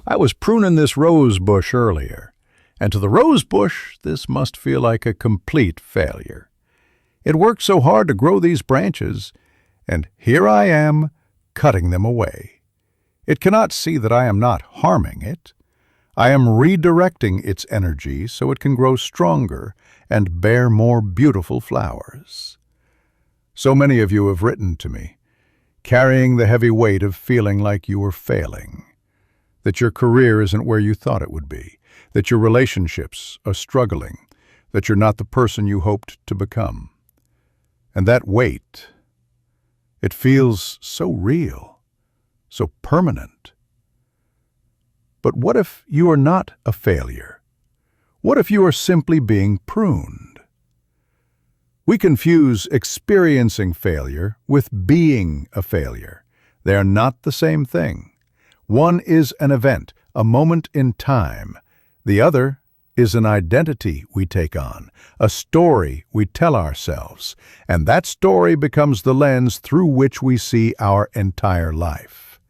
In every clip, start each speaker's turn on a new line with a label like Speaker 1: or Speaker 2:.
Speaker 1: I was pruning this rose bush earlier, and to the rose bush, this must feel like a complete failure. It worked so hard to grow these branches, and here I am, cutting them away. It cannot see that I am not harming it. I am redirecting its energy so it can grow stronger and bear more beautiful flowers. So many of you have written to me, carrying the heavy weight of feeling like you are failing, that your career isn't where you thought it would be, that your relationships are struggling, that you're not the person you hoped to become. And that weight, it feels so real, so permanent. But what if you are not a failure? What if you are simply being pruned? We confuse experiencing failure with being a failure. They are not the same thing. One is an event, a moment in time. The other is an identity we take on, a story we tell ourselves, and that story becomes the lens through which we see our entire life.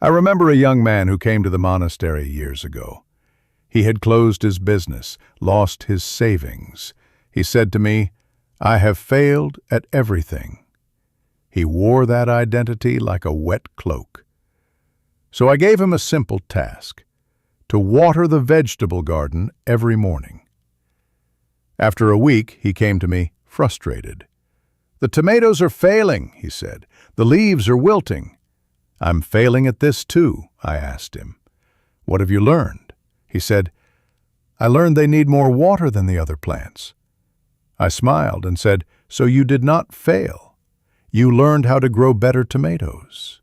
Speaker 1: I remember a young man who came to the monastery years ago. He had closed his business, lost his savings. He said to me, "I have failed at everything." He wore that identity like a wet cloak. So I gave him a simple task, to water the vegetable garden every morning. After a week, he came to me frustrated. "The tomatoes are failing," he said. "The leaves are wilting." "I'm failing at this too," I asked him. "What have you learned?" He said, "I learned they need more water than the other plants." I smiled and said, "So you did not fail. You learned how to grow better tomatoes."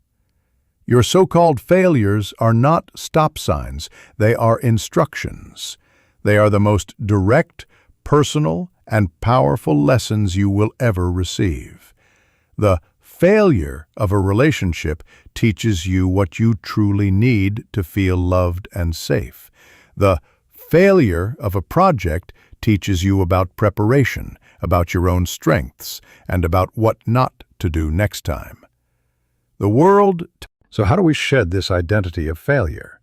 Speaker 1: Your so-called failures are not stop signs, they are instructions. They are the most direct, personal, and powerful lessons you will ever receive. The failure of a relationship teaches you what you truly need to feel loved and safe. The failure of a project teaches you about preparation, about your own strengths, and about what not to do next time. So how do we shed this identity of failure?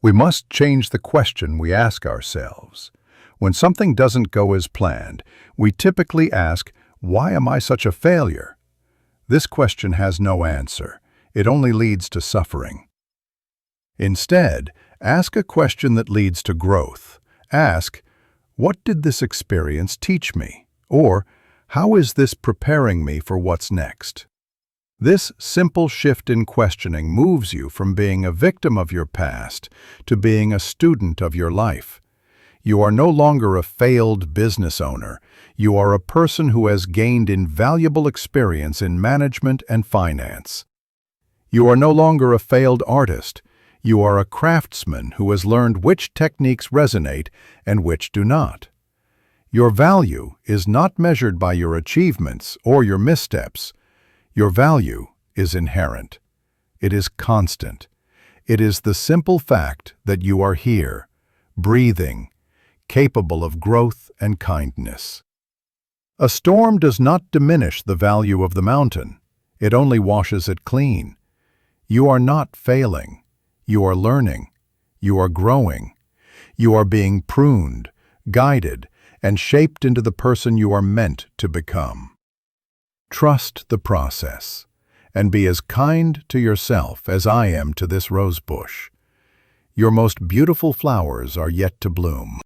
Speaker 1: We must change the question we ask ourselves. When something doesn't go as planned, we typically ask, "Why am I such a failure?" This question has no answer. It only leads to suffering. Instead, ask a question that leads to growth. Ask, "What did this experience teach me?" Or, "How is this preparing me for what's next?" This simple shift in questioning moves you from being a victim of your past to being a student of your life. You are no longer a failed business owner. You are a person who has gained invaluable experience in management and finance. You are no longer a failed artist. You are a craftsman who has learned which techniques resonate and which do not. Your value is not measured by your achievements or your missteps. Your value is inherent. It is constant. It is the simple fact that you are here, breathing, capable of growth and kindness. A storm does not diminish the value of the mountain. It only washes it clean. You are not failing. You are learning. You are growing. You are being pruned, guided, and shaped into the person you are meant to become. Trust the process, and be as kind to yourself as I am to this rose bush. Your most beautiful flowers are yet to bloom.